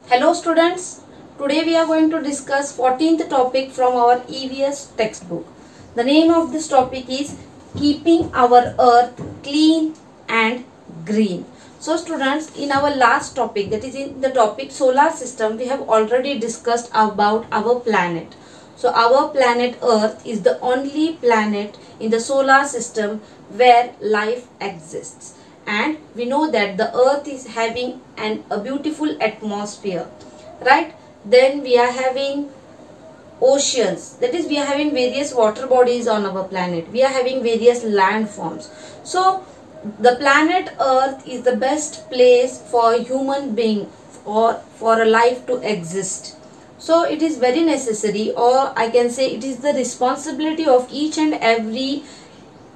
Hello students, today we are going to discuss 14th topic from our EVS textbook. The name of this topic is Keeping Our Earth Clean and Green. So students, in our last topic, that is in the topic solar system, we have already discussed about our planet. So our planet Earth is the only planet in the solar system where life exists. And we know that the earth is having a beautiful atmosphere, right? Then we are having oceans, that is we are having various water bodies on our planet, we are having various landforms. So the planet earth is the best place for a human being or for a life to exist. So it is very necessary, or I can say it is the responsibility of each and every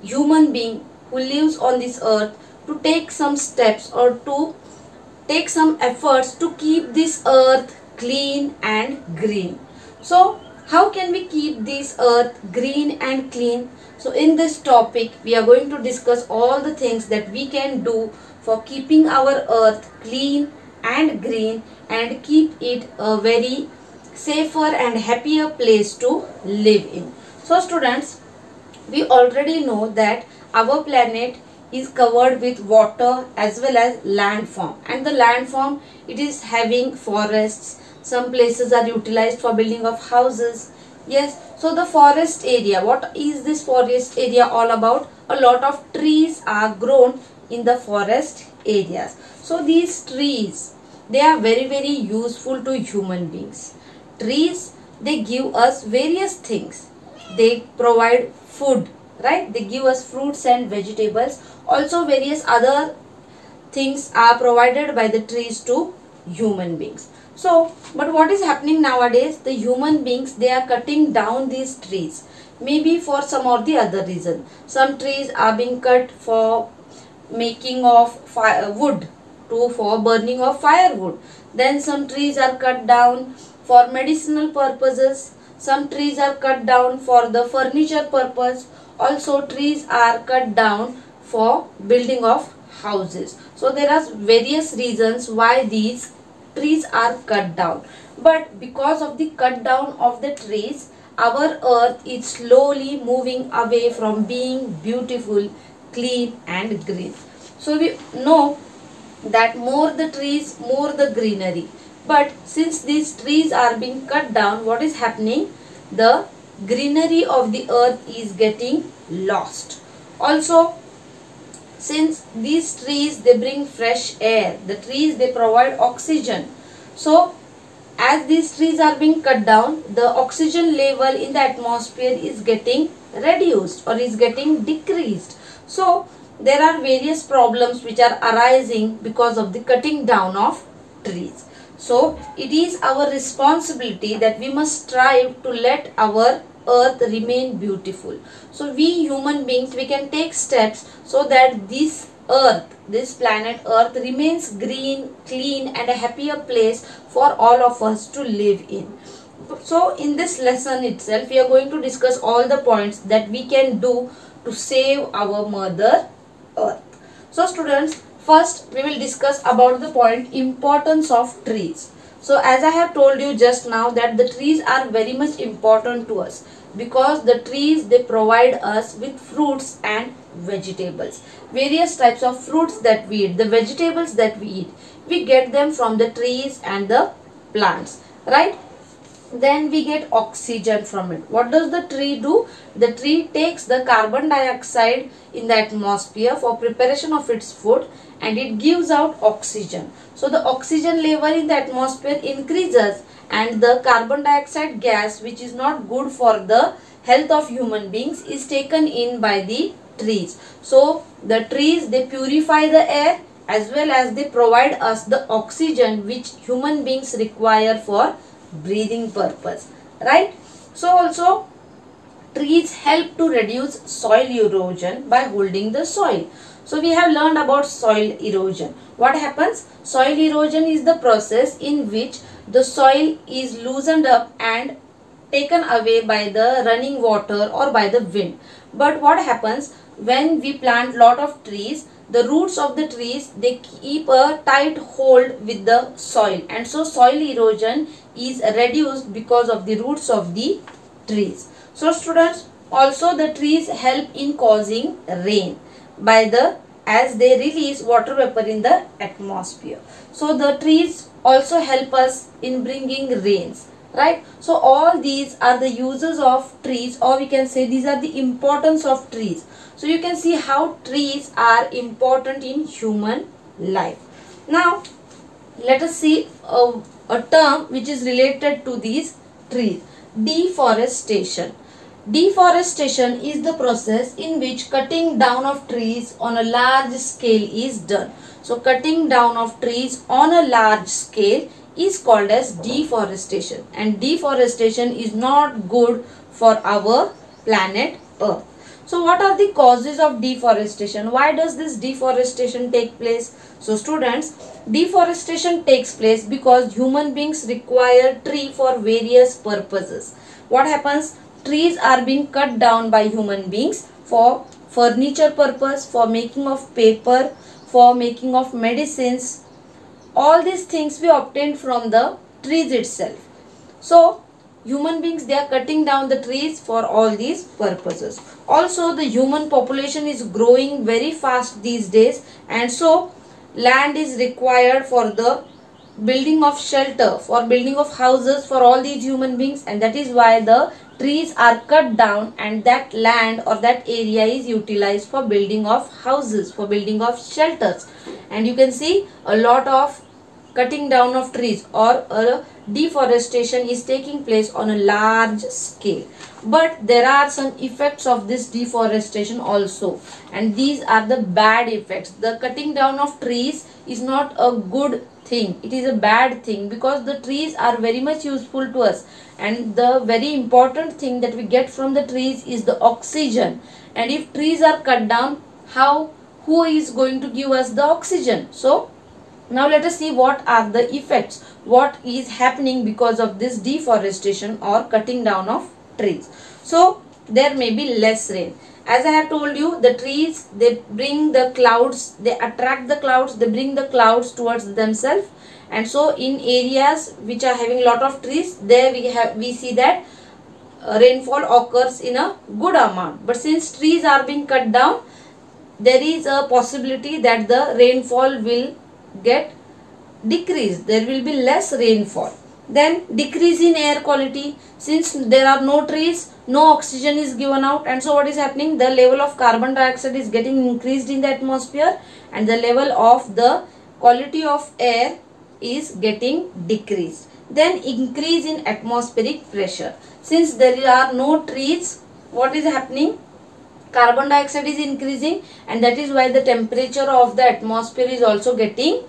human being who lives on this earth to take some steps or to take some efforts to keep this earth clean and green. So how can we keep this earth green and clean? So in this topic we are going to discuss all the things that we can do for keeping our earth clean and green and keep it a very safer and happier place to live in. So students, we already know that our planet is covered with water as well as landform, and the landform, it is having forests. Some places are utilized for building of houses. Yes, so the forest area, what is this forest area all about? A lot of trees are grown in the forest areas. So these trees, they are very useful to human beings. Trees, they give us various things. They provide food, right? They give us fruits and vegetables. Also various other things are provided by the trees to human beings. So but what is happening nowadays, the human beings, they are cutting down these trees, maybe for some or the other reason. Some trees are being cut for making of wood, for burning of firewood. Then some trees are cut down for medicinal purposes. Some trees are cut down for the furniture purpose. Also trees are cut down for building of houses. So there are various reasons why these trees are cut down. But because of the cut down of the trees, our earth is slowly moving away from being beautiful, clean and green. So we know that more the trees, more the greenery. But since these trees are being cut down, what is happening? The greenery of the earth is getting lost. Also, since these trees, they bring fresh air, the trees, they provide oxygen. So as these trees are being cut down, the oxygen level in the atmosphere is getting reduced or is getting decreased. So there are various problems which are arising because of the cutting down of trees. So it is our responsibility that we must strive to let our earth remain beautiful. So we human beings, we can take steps so that this earth, this planet earth, remains green, clean and a happier place for all of us to live in. So in this lesson itself, we are going to discuss all the points that we can do to save our mother earth. So students, first we will discuss about the point importance of trees. So as I have told you just now that the trees are very much important to us, because the trees, they provide us with fruits and vegetables. Various types of fruits that we eat, the vegetables that we eat, we get them from the trees and the plants, right? Then we get oxygen from it. What does the tree do? The tree takes the carbon dioxide in the atmosphere for preparation of its food and it gives out oxygen. So the oxygen level in the atmosphere increases and the carbon dioxide gas, which is not good for the health of human beings, is taken in by the trees. So the trees, they purify the air as well as they provide us the oxygen which human beings require for breathing purpose, right? So also trees help to reduce soil erosion by holding the soil. So we have learned about soil erosion. What happens? Soil erosion is the process in which the soil is loosened up and taken away by the running water or by the wind. But what happens when we plant lot of trees? the roots of the trees, they keep a tight hold with the soil, and so soil erosion is reduced because of the roots of the trees. So students, also the trees help in causing rain by the as they release water vapor in the atmosphere. So the trees also help us in bringing rains, right? So all these are the uses of trees, or we can say these are the importance of trees. So you can see how trees are important in human life. Now let us see a term which is related to these trees: deforestation. Deforestation is the process in which cutting down of trees on a large scale is done. So cutting down of trees on a large scale is called as deforestation, and deforestation is not good for our planet Earth. So what are the causes of deforestation? Why does this deforestation take place? So students, deforestation takes place because human beings require tree for various purposes. What happens? Trees are being cut down by human beings for furniture purpose, for making of paper, for making of medicines. All these things we obtained from the trees itself. So human beings, they are cutting down the trees for all these purposes. Also the human population is growing very fast these days, and so land is required for the building of shelter, for building of houses for all these human beings, and that is why the trees are cut down and that land or that area is utilized for building of houses, for building of shelters. And you can see a lot of cutting down of trees or a deforestation is taking place on a large scale. But there are some effects of this deforestation also, and these are the bad effects. The cutting down of trees is not a good thing, it is a bad thing, because the trees are very much useful to us, and the very important thing that we get from the trees is the oxygen. And if trees are cut down, who is going to give us the oxygen? So now let us see what are the effects, what is happening because of this deforestation or cutting down of trees. So there may be less rain. As I have told you, the trees, they bring the clouds, they attract the clouds, they bring the clouds towards themselves. And so in areas which are having lot of trees, there we see that rainfall occurs in a good amount. But since trees are being cut down, there is a possibility that the rainfall will get decreased, there will be less rainfall. Then decrease in air quality, since there are no trees, no oxygen is given out, and so what is happening? The level of carbon dioxide is getting increased in the atmosphere, and the level of the quality of air is getting decreased. Then increase in atmospheric pressure, since there are no trees, what is happening? Carbon dioxide is increasing, and that is why the temperature of the atmosphere is also getting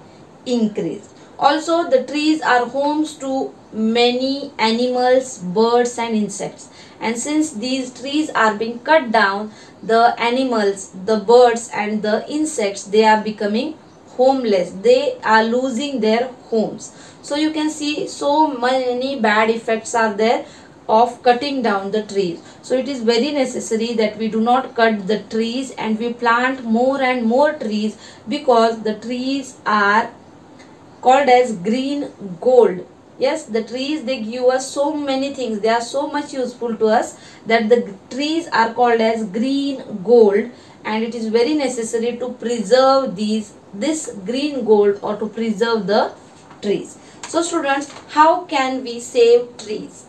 increased. Also the trees are homes to many animals, birds and insects, and since these trees are being cut down, the animals, the birds and the insects, they are becoming homeless, they are losing their homes. So you can see so many bad effects are there of cutting down the trees. So it is very necessary that we do not cut the trees and we plant more and more trees, because the trees are called as green gold. Yes, the trees, they give us so many things, they are so much useful to us that the trees are called as green gold, and it is very necessary to preserve this green gold, or to preserve the trees. So students, how can we save trees?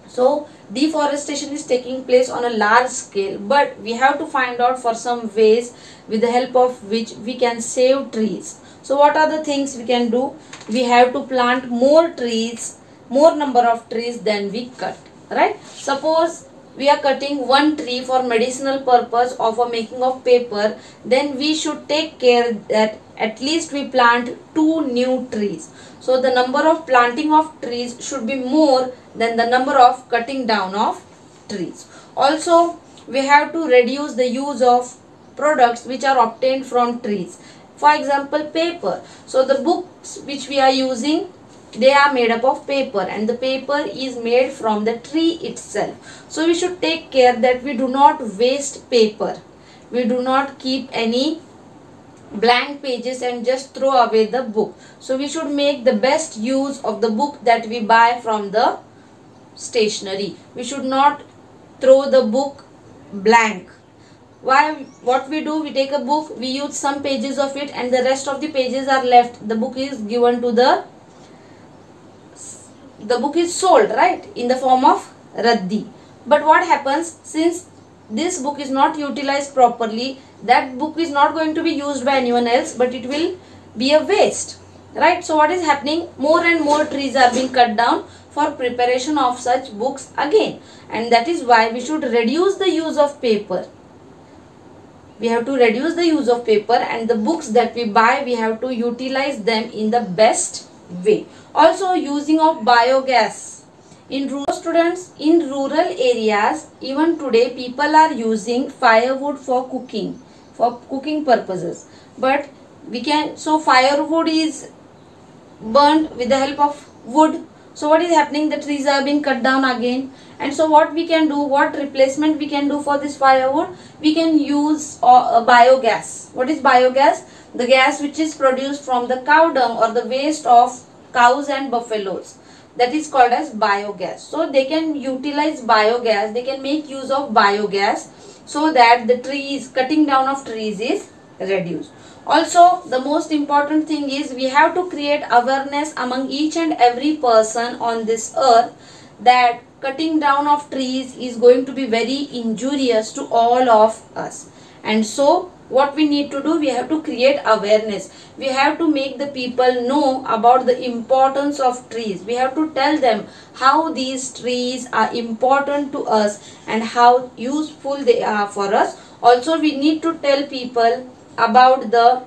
So deforestation is taking place on a large scale, but we have to find out for some ways with the help of which we can save trees. So what are the things we can do? We have to plant more trees, more number of trees than we cut, right? Suppose we are cutting one tree for medicinal purpose or for making of paper, then we should take care that at least we plant 2 new trees. So the number of planting of trees should be more than the number of cutting down of trees. Also, we have to reduce the use of products which are obtained from trees. For example, paper. So the books which we are using, they are made up of paper, and the paper is made from the tree itself. So we should take care that we do not waste paper. We do not keep any blank pages and just throw away the book. So we should make the best use of the book that we buy from the stationery. We should not throw the book blank. Why? What we do, we take a book, we use some pages of it and the rest of the pages are left. The book is given to the book is sold, right, in the form of raddi. But what happens, since this book is not utilized properly, that book is not going to be used by anyone else, but it will be a waste, right? So what is happening, more and more trees are being cut down for preparation of such books again, and that is why we should reduce the use of paper. We have to reduce the use of paper, and the books that we buy, we have to utilize them in the best way. Also, using of biogas in rural students, in rural areas, even today people are using firewood for cooking purposes. But we can, so firewood is burned with the help of wood. So what is happening, the trees are being cut down again. And so what we can do, what replacement we can do for this firewood, we can use biogas. What is biogas? The gas which is produced from the cow dung or the waste of cows and buffaloes, that is called as biogas. So they can utilize biogas, they can make use of biogas, so that the trees, cutting down of trees is reduced. Also, the most important thing is we have to create awareness among each and every person on this earth that cutting down of trees is going to be very injurious to all of us. And so what we need to do, we have to create awareness. We have to make the people know about the importance of trees. We have to tell them how these trees are important to us and how useful they are for us. Also, we need to tell people about the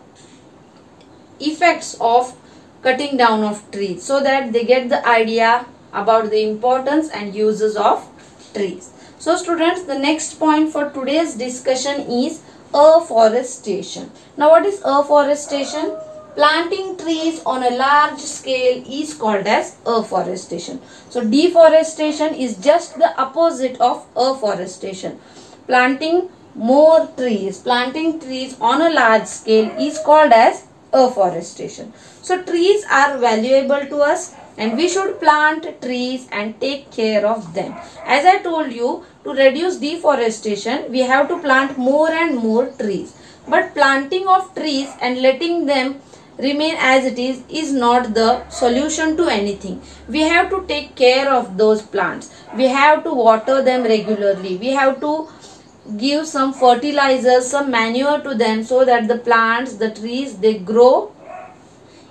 effects of cutting down of trees, so that they get the idea about the importance and uses of trees. So students, the next point for today's discussion is afforestation. Now what is afforestation? Planting trees on a large scale is called as afforestation. So deforestation is just the opposite of afforestation. Planting trees on a large scale is called as afforestation. So trees are valuable to us, and we should plant trees and take care of them. As I told you, to reduce deforestation, we have to plant more and more trees. But planting of trees and letting them remain as it is not the solution to anything. We have to take care of those plants. We have to water them regularly. We have to give some fertilizers, some manure to them, so that the plants, the trees, they grow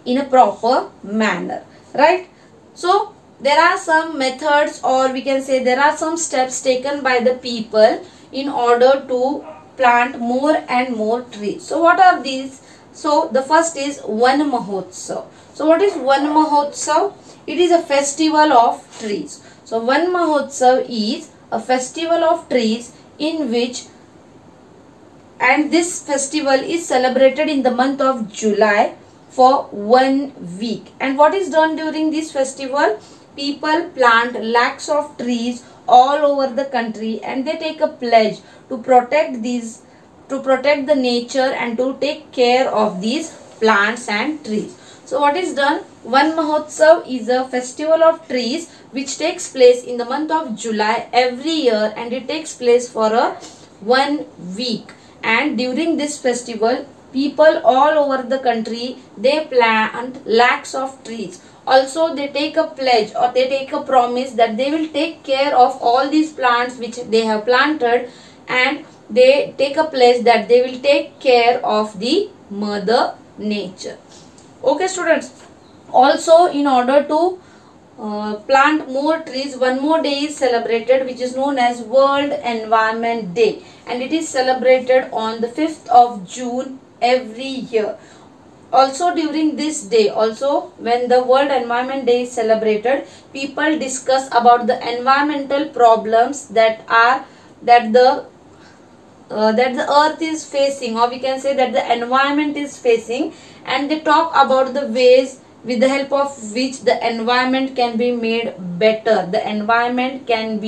in a proper manner, right? So there are some methods, or we can say there are some steps taken by the people in order to plant more and more trees. So what are these? So the first is Van Mahotsav. So what is Van Mahotsav? It is a festival of trees. So Van Mahotsav is a festival of trees in which, and this festival is celebrated in the month of July for 1 week. And what is done during this festival? People plant lakhs of trees all over the country, and they take a pledge to protect the nature and to take care of these plants and trees. So what is done? Van Mahotsav is a festival of trees which takes place in the month of July every year, and it takes place for 1 week. And during this festival, people all over the country, they plant lakhs of trees. Also, they take a pledge, or they take a promise that they will take care of all these plants which they have planted, and they take a pledge that they will take care of the mother nature. Okay students, also in order to plant more trees, one more day is celebrated which is known as World Environment Day, and it is celebrated on the 5th of June every year. Also during this day, also when the World Environment Day is celebrated, people discuss about the environmental problems that the earth is facing, or we can say that the environment is facing, and they talk about the ways with the help of which the environment can be made better, the environment can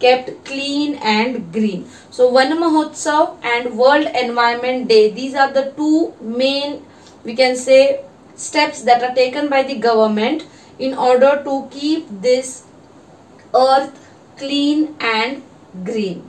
kept clean and green. So Van Mahotsav and World Environment Day, these are the two main, we can say, steps that are taken by the government in order to keep this earth clean and green.